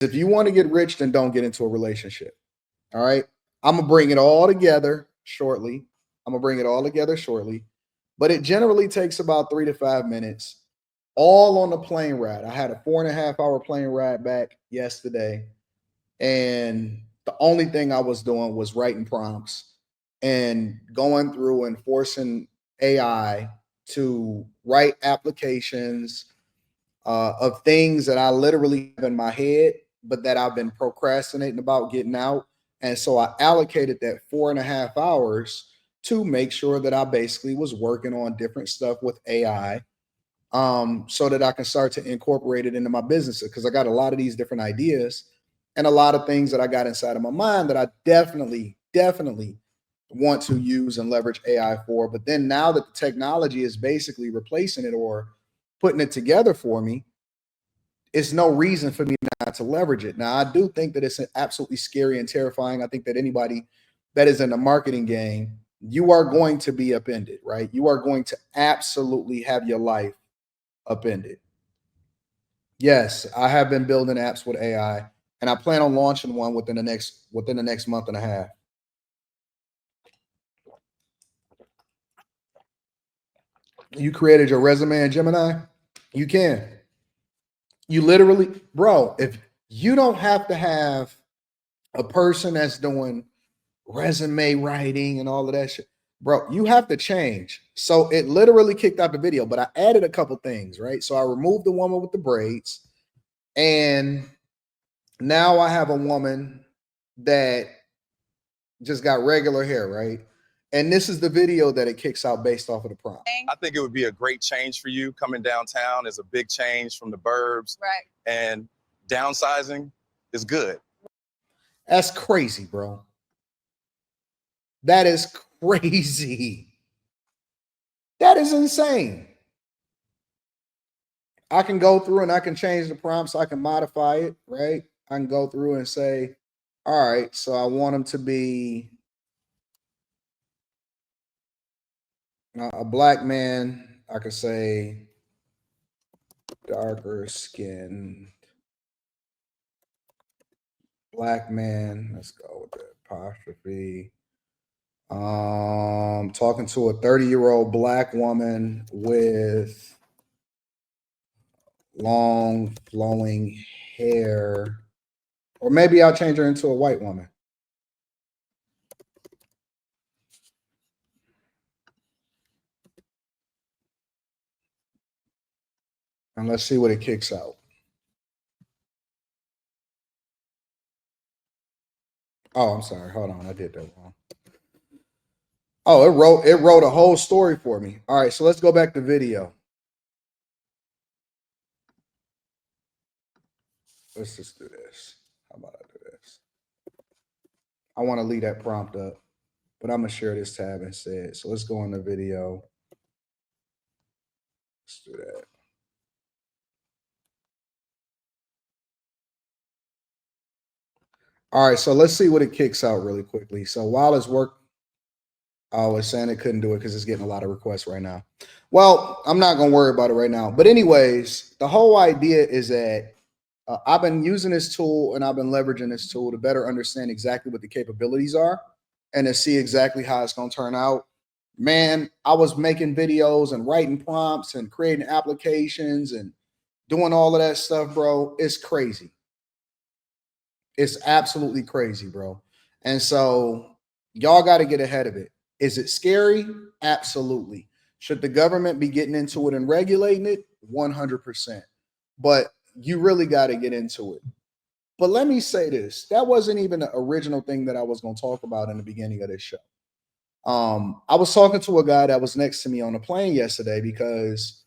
If you want to get rich, then don't get into a relationship. All right. I'm going to bring it all together shortly. But it generally takes about 3 to 5 minutes, all on the plane ride. I had a 4.5 hour plane ride back yesterday. And the only thing I was doing was writing prompts and going through and forcing AI to write applications of things that I literally have in my head, but that I've been procrastinating about getting out. And so I allocated that 4.5 hours to make sure that I basically was working on different stuff with AI, so that I can start to incorporate it into my business. Because I got a lot of these different ideas and a lot of things that I got inside of my mind that I definitely want to use and leverage AI for. But then now that the technology is basically replacing it or putting it together for me, it's no reason for me not to leverage it. Now, I do think that it's absolutely scary and terrifying. I think that anybody that is in the marketing game, you are going to be upended, right? You are going to absolutely have your life upended. Yes, I have been building apps with AI, and I plan on launching one within the next month and a half. You created your resume in Gemini? You can. You literally, bro, if you don't have to have a person that's doing resume writing and all of that shit, bro, you have to change. So it literally kicked out the video, but I added a couple things, right? So I removed the woman with the braids, and now I have a woman that just got regular hair, right? And this is the video that it kicks out based off of the prompt. I think it would be a great change for you. Coming downtown is a big change from the burbs. Right. And downsizing is good. That's crazy, bro. That is crazy. That is insane. I can go through and I can change the prompts. I can modify it, right? I can go through and say, all right, so I want them to be a black man. I could say darker skinned black man. Let's go with the apostrophe. Talking to a 30-year-old black woman with long flowing hair, or maybe I'll change her into a white woman. And let's see what it kicks out. Oh, I'm sorry. Hold on. I did that wrong. Oh, it wrote a whole story for me. All right, so let's go back to video. Let's just do this. How about I do this? I want to leave that prompt up, but I'm going to share this tab instead. So let's go into video. Let's do that. All right, so let's see what it kicks out really quickly. So while it's it's saying it couldn't do it because it's getting a lot of requests right now. Well, I'm not going to worry about it right now. But anyways, the whole idea is that I've been using this tool and I've been leveraging this tool to better understand exactly what the capabilities are and to see exactly how it's going to turn out. Man, I was making videos and writing prompts and creating applications and doing all of that stuff, bro. It's crazy. It's absolutely crazy, bro. And so y'all got to get ahead of it. Is it scary? Absolutely. Should the government be getting into it and regulating it? 100%. But you really got to get into it. But let me say this. That wasn't even the original thing that I was going to talk about in the beginning of this show. I was talking to a guy that was next to me on the plane yesterday because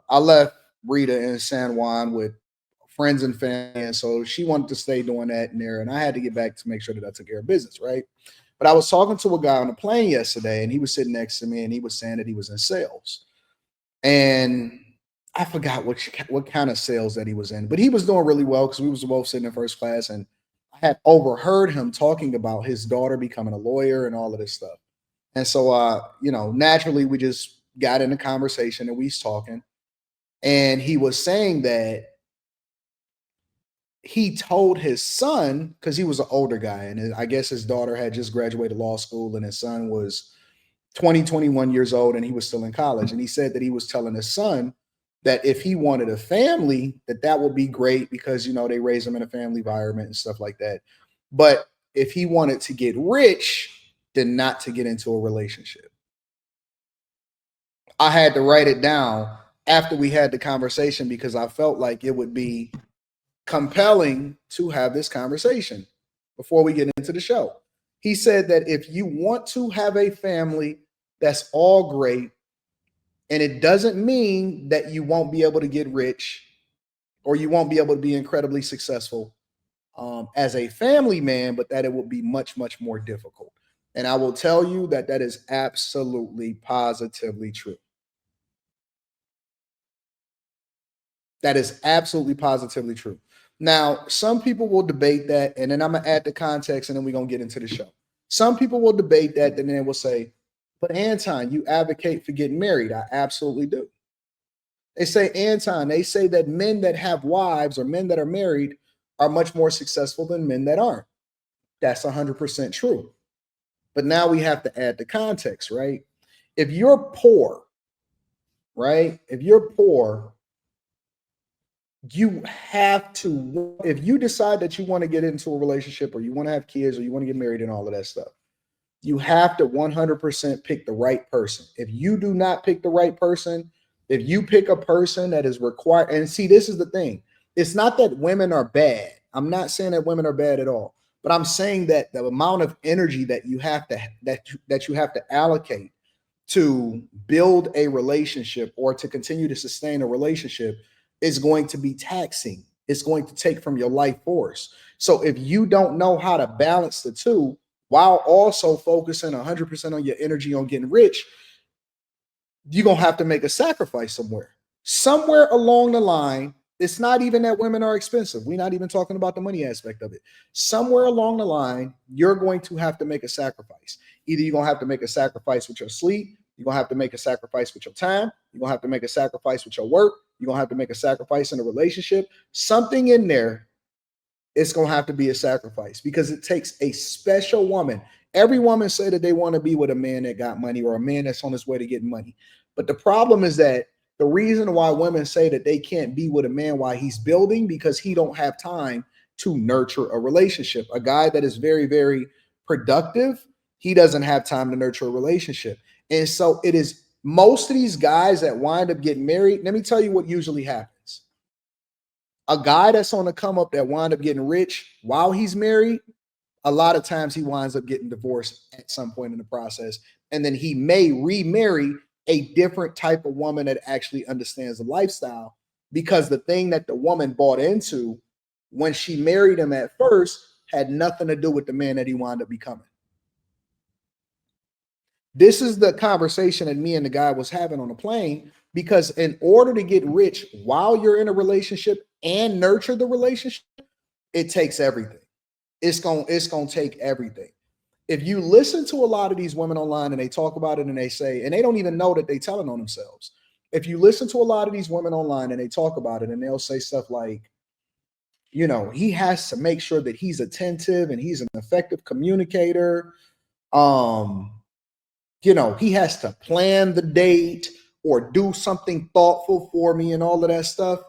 I left Rita in San Juan with friends and family. And so she wanted to stay doing that in there. And I had to get back to make sure that I took care of business, right? But I was talking to a guy on the plane yesterday, and he was sitting next to me, and he was saying that he was in sales. And I forgot what kind of sales that he was in, but he was doing really well because we was both sitting in first class, and I had overheard him talking about his daughter becoming a lawyer and all of this stuff. And so, naturally, we just got in a conversation and we was talking, and he was saying that he told his son, because he was an older guy, and I guess his daughter had just graduated law school, and his son was 20, 21 years old, and he was still in college. And he said that he was telling his son that if he wanted a family, that would be great because, they raise him in a family environment and stuff like that. But if he wanted to get rich, then not to get into a relationship. I had to write it down after we had the conversation because I felt like it would be compelling to have this conversation before we get into the show. He said that if you want to have a family, that's all great. And it doesn't mean that you won't be able to get rich or you won't be able to be incredibly successful as a family man, but that it will be much, much more difficult. And I will tell you that that is absolutely positively true. That is absolutely positively true. Now, some people will debate that, and then I'm gonna add the context, and then we're gonna get into the show. Some people will debate that, and then they will say, "But Anton, you advocate for getting married." I absolutely do. They say, Anton, they say that men that have wives or men that are married are much more successful than men that aren't. That's 100% true. But now we have to add the context, right? If you're poor, right? If you're poor, you have to, if you decide that you want to get into a relationship or you want to have kids or you want to get married and all of that stuff, you have to 100% pick the right person. If you do not pick the right person, if you pick a person that is required, and see, this is the thing. It's not that women are bad. I'm not saying that women are bad at all, but I'm saying that the amount of energy that you have to that you have to allocate to build a relationship or to continue to sustain a relationship is going to be taxing. It's going to take from your life force. So if you don't know how to balance the two while also focusing 100% on your energy on getting rich, you're going to have to make a sacrifice somewhere. Somewhere along the line, it's not even that women are expensive. We're not even talking about the money aspect of it. Somewhere along the line, you're going to have to make a sacrifice. Either you're going to have to make a sacrifice with your sleep, you're going to have to make a sacrifice with your time, you're going to have to make a sacrifice with your work, you're going to have to make a sacrifice in a relationship. Something in there, it's going to have to be a sacrifice because it takes a special woman. Every woman say that they want to be with a man that got money or a man that's on his way to getting money. But the problem is that the reason why women say that they can't be with a man while he's building because he don't have time to nurture a relationship. A guy that is very, very productive, he doesn't have time to nurture a relationship. And so it is most of these guys that wind up getting married. Let me tell you what usually happens. A guy that's on the come up that wind up getting rich while he's married, a lot of times he winds up getting divorced at some point in the process. And then he may remarry a different type of woman that actually understands the lifestyle because the thing that the woman bought into when she married him at first had nothing to do with the man that he wound up becoming. This is the conversation that me and the guy was having on the plane because in order to get rich while you're in a relationship and nurture the relationship, it takes everything. It's gonna take everything. If you listen to a lot of these women online and they talk about it and they say, and they don't even know that they're telling on themselves. If you listen to a lot of these women online and they talk about it and they'll say stuff like, he has to make sure that he's attentive and he's an effective communicator. Um, he has to plan the date or do something thoughtful for me and all of that stuff.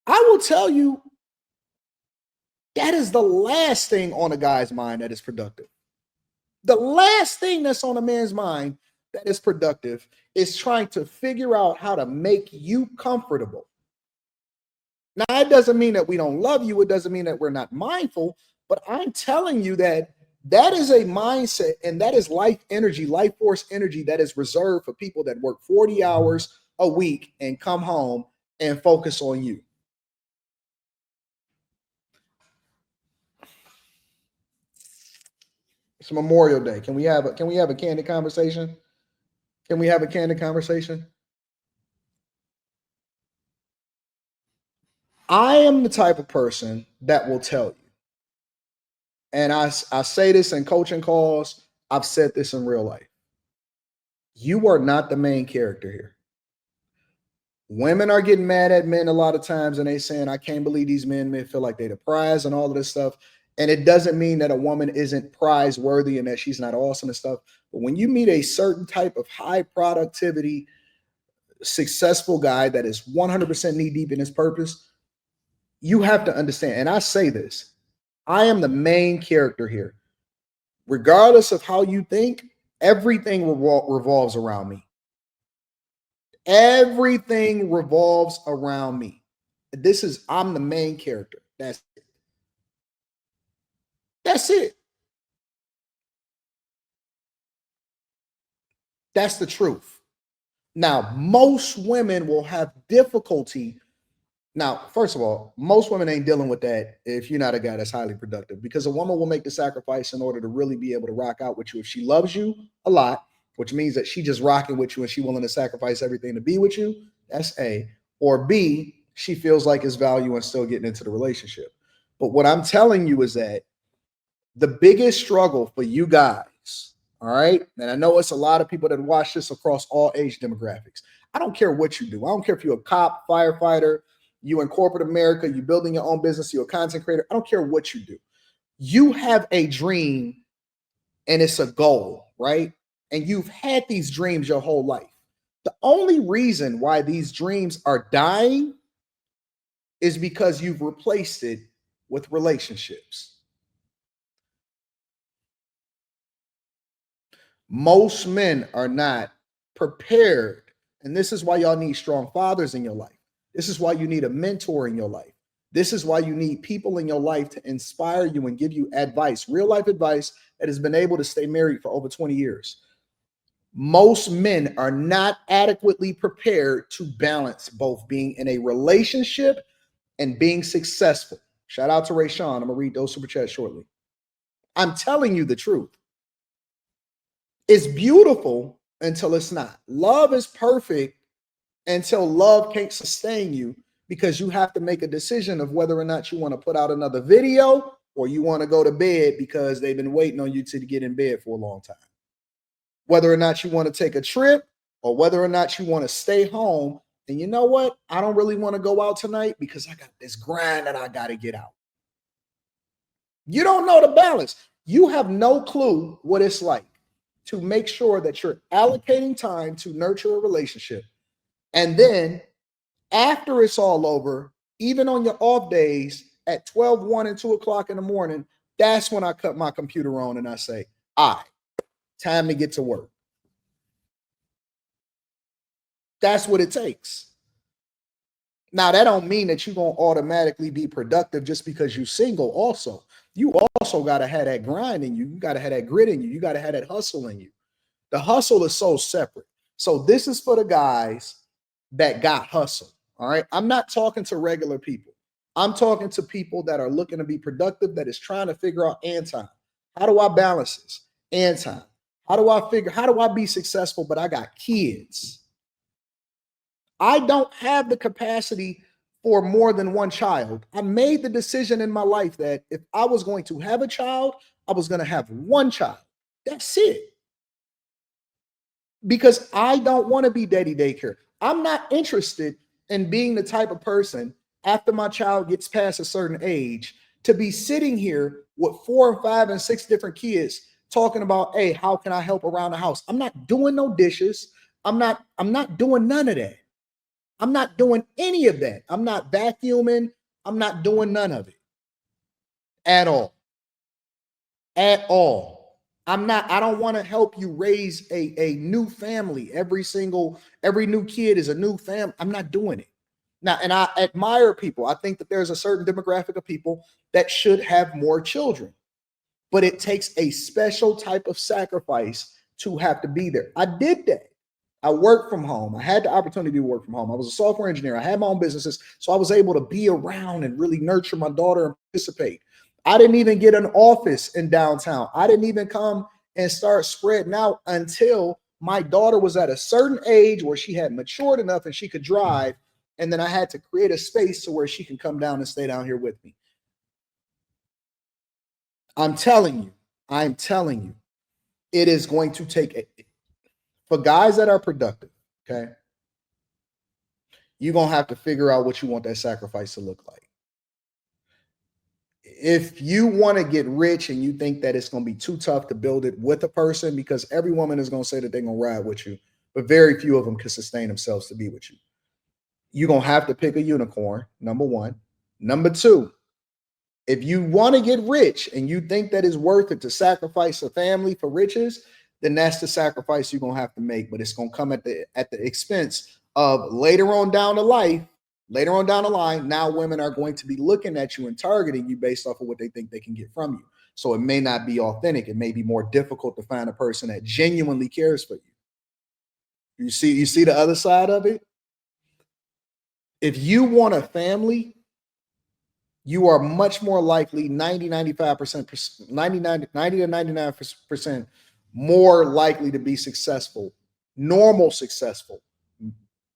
I will tell you, that is the last thing on a guy's mind that is productive. The last thing that's on a man's mind that is productive is trying to figure out how to make you comfortable. Now, it doesn't mean that we don't love you. It doesn't mean that we're not mindful, but I'm telling you that that is a mindset and that is life energy, life force energy that is reserved for people that work 40 hours a week and come home and focus on you. It's Memorial Day. Can we have a candid conversation? Can we have a candid conversation? I am the type of person that will tell you, and I say this in coaching calls, I've said this in real life. You are not the main character here. Women are getting mad at men a lot of times and they saying, I can't believe these men feel like they're the prize and all of this stuff. And it doesn't mean that a woman isn't prize worthy and that she's not awesome and stuff. But when you meet a certain type of high productivity, successful guy that is 100% knee deep in his purpose, you have to understand. And I say this, I am the main character here. Regardless of how you think, everything revolves around me. Everything revolves around me. I'm the main character. That's it. That's it. That's the truth. Now, most women will have difficulty. Now, first of all, most women ain't dealing with that if you're not a guy that's highly productive, because a woman will make the sacrifice in order to really be able to rock out with you if she loves you a lot, which means that she just rocking with you and she willing to sacrifice everything to be with you. That's A. Or B, she feels like it's value and still getting into the relationship. But what I'm telling you is that the biggest struggle for you guys, all right, and I know it's a lot of people that watch this across all age demographics. I don't care what you do. I don't care if you're a cop, firefighter, you in corporate America, you building your own business, you're a content creator. I don't care what you do. You have a dream and it's a goal, right? And you've had these dreams your whole life. The only reason why these dreams are dying is because you've replaced it with relationships. Most men are not prepared. And this is why y'all need strong fathers in your life. This is why you need a mentor in your life. This is why you need people in your life to inspire you and give you advice, real life advice that has been able to stay married for over 20 years. Most men are not adequately prepared to balance both being in a relationship and being successful. Shout out to Ray Sean. I'm going to read those super chats shortly. I'm telling you the truth. It's beautiful until it's not. Love is perfect until love can't sustain you, because you have to make a decision of whether or not you want to put out another video or you want to go to bed because they've been waiting on you to get in bed for a long time. Whether or not you want to take a trip or whether or not you want to stay home. And you know what? I don't really want to go out tonight because I got this grind that I got to get out. You don't know the balance. You have no clue what it's like to make sure that you're allocating time to nurture a relationship. And then after it's all over, even on your off days at 12, 1, and 2 o'clock in the morning, that's when I cut my computer on and I say, all right, time to get to work. That's what it takes. Now, that don't mean that you're going to automatically be productive just because you're single also. You also got to have that grind in you. You got to have that grit in you. You got to have that hustle in you. The hustle is so separate. So this is for the guys that got hustle. All right. I'm not talking to regular people. I'm talking to people that are looking to be productive, that is trying to figure out, Anton, how do I balance this? Anton, how do I be successful, but I got kids? I don't have the capacity for more than one child. I made the decision in my life that if I was going to have a child, I was going to have one child. That's it. Because I don't want to be daddy daycare. I'm not interested in being the type of person after my child gets past a certain age to be sitting here with 4 and 5 and 6 different kids talking about, hey, how can I help around the house? I'm not doing no dishes. I'm not doing none of that. I'm not doing any of that. I'm not vacuuming. I'm not doing none of it at all. At all. I don't want to help you raise a new family. Every new kid is a new family. I'm not doing it. Now, and I admire people. I think that there's a certain demographic of people that should have more children, but it takes a special type of sacrifice to have to be there. I did that. I worked from home. I had the opportunity to work from home. I was a software engineer. I had my own businesses. So I was able to be around and really nurture my daughter and participate. I didn't even get an office in downtown. I didn't even come and start spreading out until my daughter was at a certain age where she had matured enough and she could drive. And then I had to create a space to where she can come down and stay down here with me. I'm telling you, it is going to take for guys that are productive, okay? you're going to have to figure out what you want that sacrifice to look like. If you want to get rich and you think that it's going to be too tough to build it with a person, because every woman is going to say that they're going to ride with you, but very few of them can sustain themselves to be with you. You're going to have to pick a unicorn, number one. Number two, if you want to get rich and you think that it's worth it to sacrifice a family for riches, then that's the sacrifice you're going to have to make. But it's going to come at the expense of later on down the line, now women are going to be looking at you and targeting you based off of what they think they can get from you. So it may not be authentic. It may be more difficult to find a person that genuinely cares for you. You see the other side of it? If you want a family, you are much more likely 90 to 99% more likely to be successful, normal successful,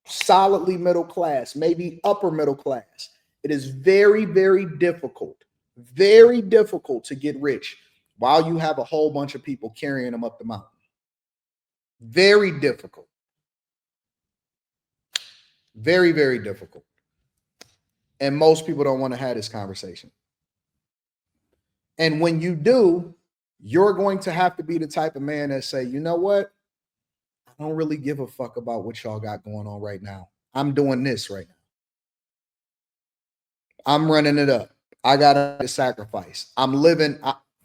solidly middle class, maybe upper middle class. It is very, very difficult to get rich while you have a whole bunch of people carrying them up the mountain. Very difficult. Very, very difficult. And most people don't want to have this conversation. And when you do, you're going to have to be the type of man that say, you know what? I don't really give a fuck about what y'all got going on right now. I'm doing this right now. I'm running it up. I got to sacrifice. I'm living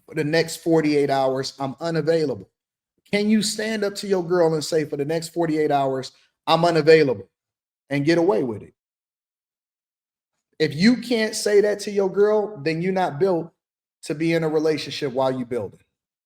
for the next 48 hours. I'm unavailable. Can you stand up to your girl and say, for the next 48 hours, I'm unavailable, and get away with it? If you can't say that to your girl, then you're not built to be in a relationship while you build it.